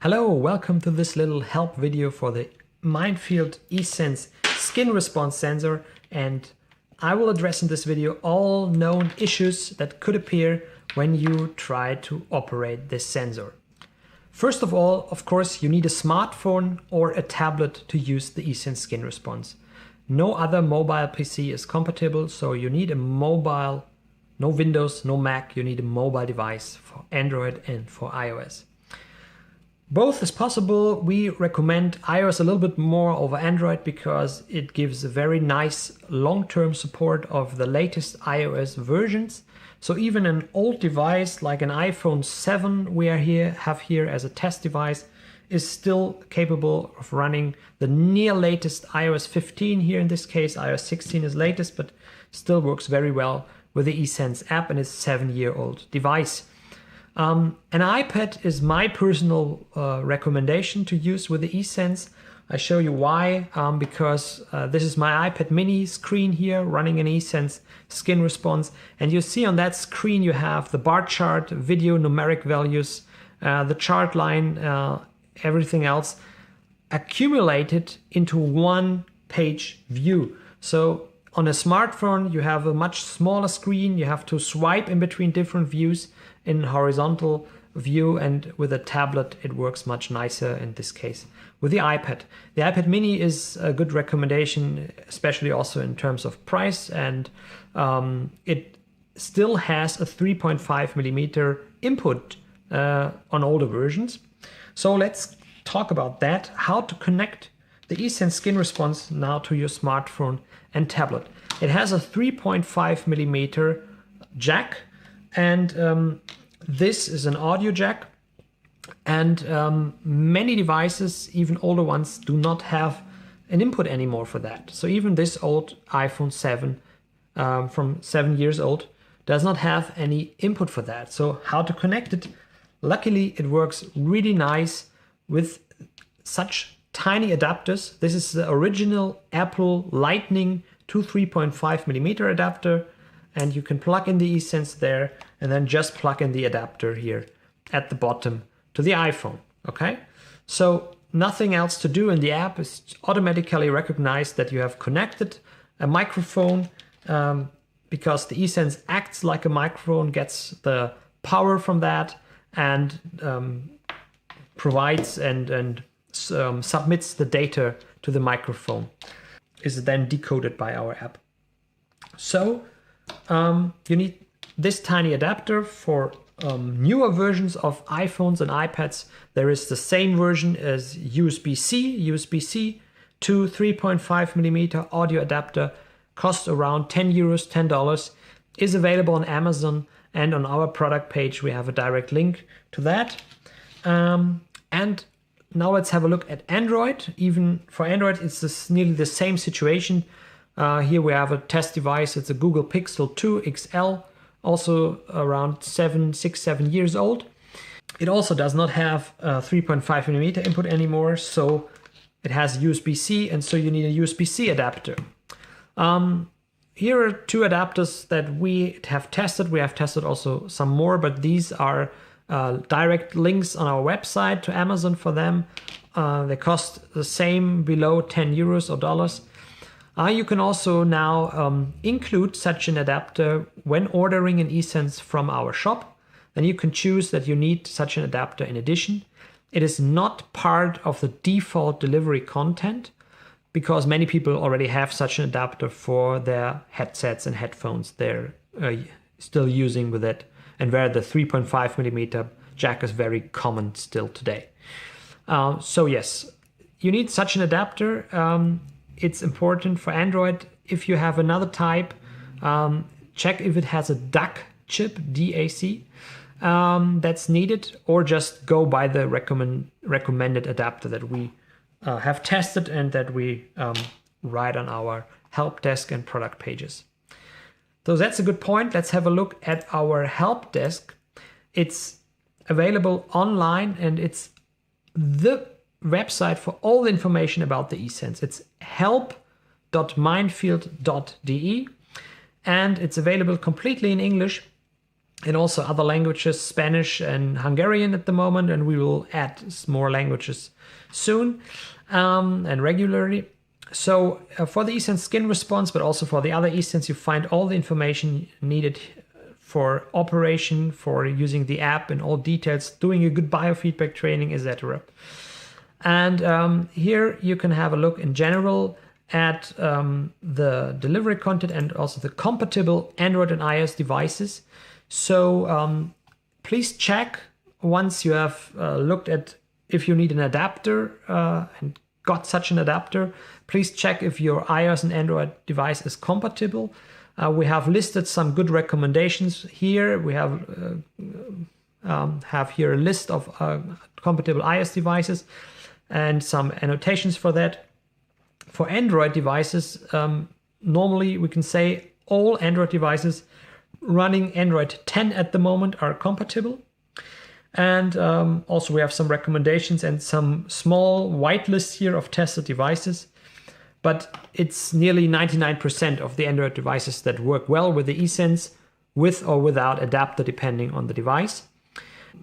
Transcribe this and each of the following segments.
Hello, welcome to this little help video for the Mindfield eSense skin response sensor, and I will address in this video all known issues that could appear when you try to operate this sensor. First of all, of course, you need a smartphone or a tablet to use the eSense skin response. No other mobile PC is compatible, so you need a mobile, no Windows, no Mac, you need a mobile device for Android and for iOS. Both is possible. We recommend iOS a little bit more over Android because it gives a very nice long-term support of the latest iOS versions. So even an old device like an iPhone 7 we have here as a test device is still capable of running the near latest iOS 15 here. In this case, iOS 16 is latest, but still works very well with the eSense app and it's a 7-year-old device. An iPad is my personal recommendation to use with the eSense. I show you why, because this is my iPad mini screen here running an eSense skin response, and you see on that screen you have the bar chart, video, numeric values, the chart line, everything else accumulated into one page view. So on a smartphone you have a much smaller screen, you have to swipe in between different views in horizontal view, and with a tablet it works much nicer in this case with the iPad. The iPad mini is a good recommendation, especially also in terms of price, and it still has a 3.5mm input on older versions. So let's talk about that, how to connect the eSense skin response now to your smartphone and tablet. It has a 3.5mm jack, and this is an audio jack, and many devices, even older ones, do not have an input anymore for that. So even this old iPhone 7 from 7 years old does not have any input for that. So how to connect it? Luckily it works really nice with such tiny adapters. This is the original Apple Lightning to 3.5mm adapter, and you can plug in the eSense there and then just plug in the adapter here at the bottom to the iPhone. Okay, so nothing else to do in the app. Is automatically recognized that you have connected a microphone, because the eSense acts like a microphone, gets the power from that, and provides and submits the data to the microphone. Is then decoded by our app. So you need this tiny adapter. For newer versions of iPhones and iPads, there is the same version as USB-C to 3.5mm audio adapter, costs around 10 euros, $10, is available on Amazon, and on our product page we have a direct link to that. And now let's have a look at Android. Even for Android, it's nearly the same situation. Here we have a test device. It's a Google Pixel 2 XL, also around 6-7 years old. It also does not have a 3.5mm input anymore, so it has USB-C, and so you need a USB-C adapter. Here are two adapters that we have tested. We have tested also some more, but these are direct links on our website to Amazon for them. They cost the same, below 10 euros or dollars. You can also now include such an adapter when ordering an eSense from our shop. Then you can choose that you need such an adapter in addition. It is not part of the default delivery content, because many people already have such an adapter for their headsets and headphones they're still using with it, and where the 3.5mm jack is very common still today. So yes, you need such an adapter. It's important for Android. If you have another type, check if it has a DAC chip, DAC, that's needed, or just go by the recommended adapter that we have tested and that we write on our help desk and product pages. So that's a good point. Let's have a look at our help desk. It's available online, and it's the website for all the information about the eSense. It's help.mindfield.de, and it's available completely in English. and also other languages, Spanish and Hungarian at the moment, and we will add more languages soon and regularly. So for the eSense skin response, but also for the other eSense, you find all the information needed for operation, for using the app and all details, doing a good biofeedback training, etc. And here you can have a look in general at the delivery content and also the compatible Android and iOS devices. So please check once you have looked at if you need an adapter and got such an adapter. Please check if your iOS and Android device is compatible. We have listed some good recommendations here. We have here a list of compatible iOS devices and some annotations for that. For Android devices, normally we can say all Android devices running Android 10 at the moment are compatible. And also we have some recommendations and some small whitelist here of tested devices. But it's nearly 99% of the Android devices that work well with the eSense, with or without adapter, depending on the device.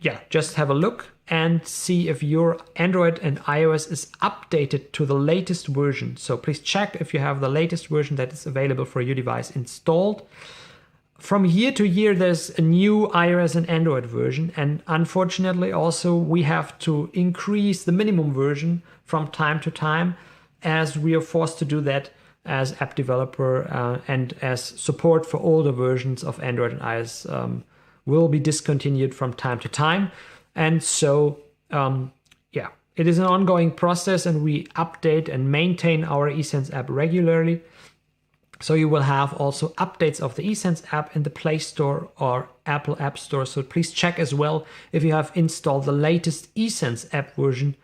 Yeah, just have a look and see if your Android and iOS is updated to the latest version. So please check if you have the latest version that is available for your device installed. From year to year, there's a new iOS and Android version. And unfortunately, also, we have to increase the minimum version from time to time, as we are forced to do that as app developer and as support for older versions of Android and iOS will be discontinued from time to time. And so, yeah, it is an ongoing process, and we update and maintain our eSense app regularly. So you will have also updates of the eSense app in the Play Store or Apple App Store. So please check as well if you have installed the latest eSense app version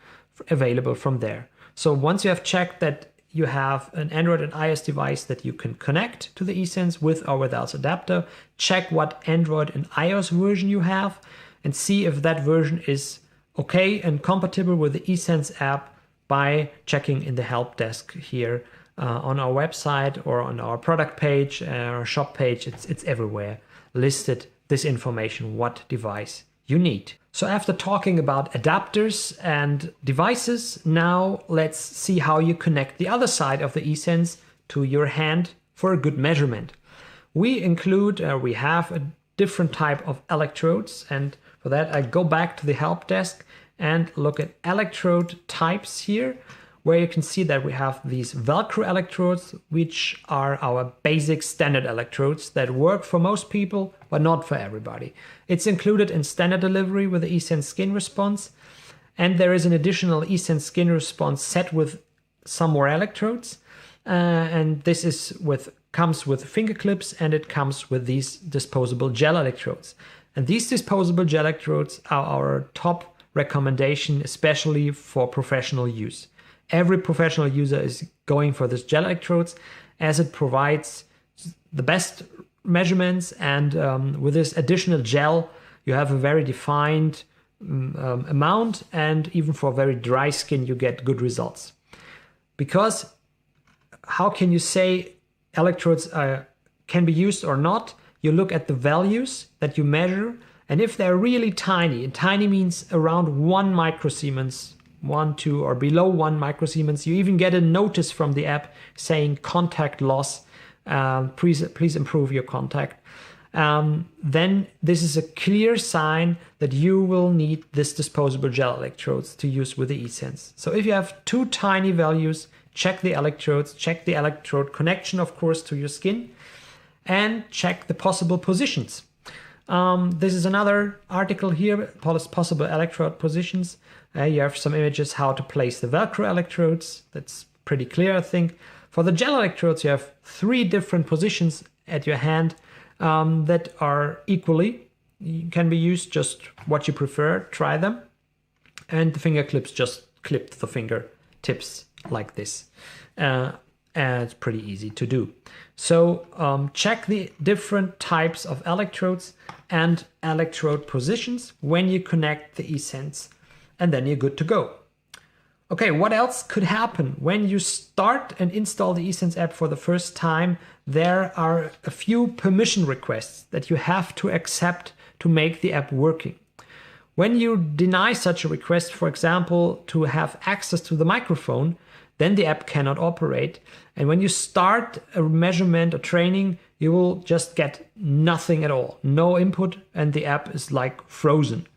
available from there. So once you have checked that you have an Android and iOS device that you can connect to the eSense with or without adapter, check what Android and iOS version you have and see if that version is okay and compatible with the eSense app by checking in the help desk here on our website or on our product page, our shop page. It's everywhere listed, this information, what device you need. So after talking about adapters and devices, now let's see how you connect the other side of the eSense to your hand for a good measurement. We have a different type of electrodes, and for that I go back to the help desk and look at electrode types here, where you can see that we have these Velcro electrodes, which are our basic standard electrodes that work for most people, but not for everybody. It's included in standard delivery with the eSense skin response. And there is an additional eSense skin response set with some more electrodes. And this comes with finger clips, and it comes with these disposable gel electrodes. And these disposable gel electrodes are our top recommendation, especially for professional use. Every professional user is going for this gel electrodes as it provides the best measurements, and with this additional gel you have a very defined amount, and even for very dry skin you get good results. Because how can you say electrodes can be used or not? You look at the values that you measure, and if they're really tiny, and tiny means around 1 microsiemens, 1, 2, or below 1 microsiemens, you even get a notice from the app saying contact loss, please improve your contact. Then this is a clear sign that you will need this disposable gel electrodes to use with the eSense. So if you have too tiny values, check the electrodes, check the electrode connection, of course, to your skin, and check the possible positions. This is another article here, possible electrode positions. You have some images how to place the Velcro electrodes. That's pretty clear, I think. For the gel electrodes, you have 3 different positions at your hand that are equally. Can be used just what you prefer, try them. And the finger clips just clip the finger tips like this. And it's pretty easy to do. So check the different types of electrodes and electrode positions when you connect the eSense, and then you're good to go. Okay, what else could happen when you start and install the eSense app for the first time? There are a few permission requests that you have to accept to make the app working. When you deny such a request, for example, to have access to the microphone, then the app cannot operate. And when you start a measurement or training, you will just get nothing at all, no input, and the app is like frozen.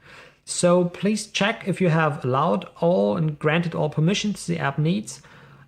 So please check if you have allowed all and granted all permissions the app needs.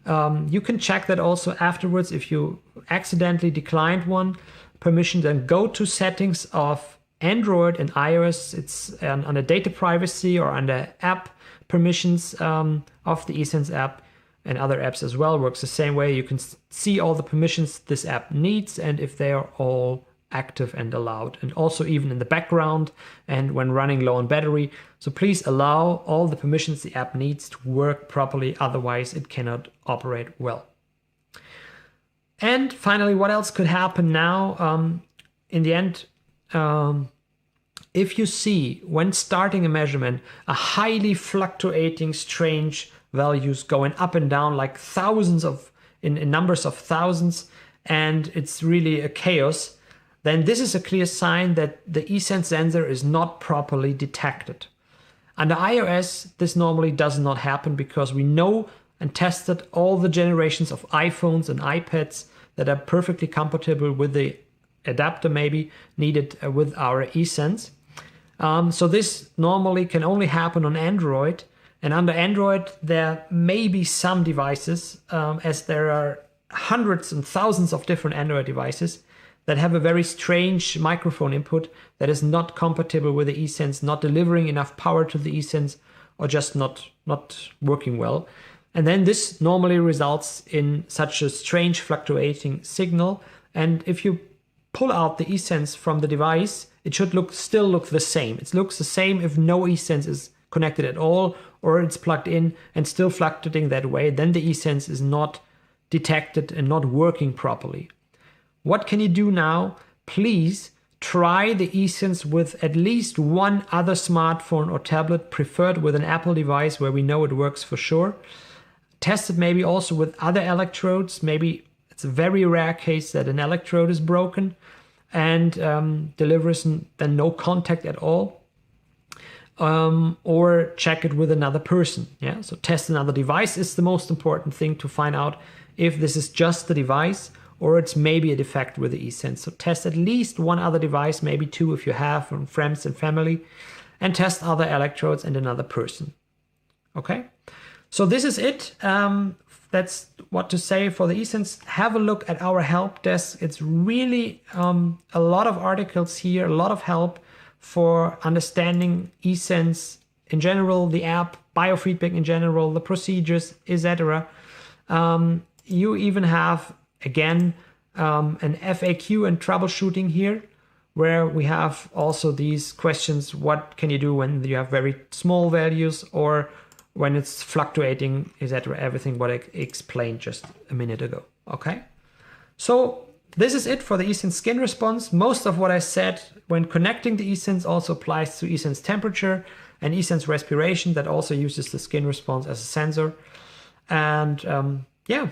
You can check that also afterwards. If you accidentally declined one permission, then go to settings of Android and iOS. It's under data privacy or under app permissions of the eSense app, and other apps as well. Works the same way. You can see all the permissions this app needs and if they are all active and allowed, and also even in the background and when running low on battery. So please allow all the permissions the app needs to work properly, otherwise it cannot operate well. And finally, what else could happen now? In the end, if you see when starting a measurement a highly fluctuating strange values going up and down like thousands of in numbers of thousands, and it's really a chaos, then this is a clear sign that the eSense sensor is not properly detected. Under iOS, this normally does not happen because we know and tested all the generations of iPhones and iPads that are perfectly compatible with the adapter maybe needed with our eSense. So this normally can only happen on Android. And under Android, there may be some devices, as there are hundreds and thousands of different Android devices that have a very strange microphone input that is not compatible with the eSense, not delivering enough power to the eSense, or just not working well. And then this normally results in such a strange fluctuating signal. And if you pull out the eSense from the device, it should still look the same. It looks the same if no eSense is connected at all, or it's plugged in and still fluctuating that way. Then the eSense is not detected and not working properly. What can you do now? Please try the eSense with at least one other smartphone or tablet, preferred with an Apple device where we know it works for sure. Test it maybe also with other electrodes. Maybe it's a very rare case that an electrode is broken and delivers then no contact at all. Or check it with another person. Yeah, so test another device is the most important thing to find out if this is just the device or it's maybe a defect with the eSense. So test at least one other device, maybe two if you have, from friends and family, and test other electrodes and another person. Okay, so this is it. That's what to say for the eSense. Have a look at our help desk. It's really a lot of articles here, a lot of help for understanding eSense in general, the app, biofeedback in general, the procedures, etc. You even have, again, an FAQ and troubleshooting here, where we have also these questions. What can you do when you have very small values or when it's fluctuating, etc. Everything what I explained just a minute ago. Okay, so this is it for the eSense skin response. Most of what I said when connecting the eSense also applies to eSense temperature and eSense respiration, that also uses the skin response as a sensor. And yeah,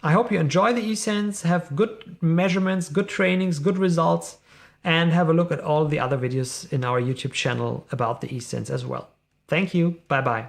I hope you enjoy the eSense, have good measurements, good trainings, good results, and have a look at all the other videos in our YouTube channel about the eSense as well. Thank you. Bye-bye.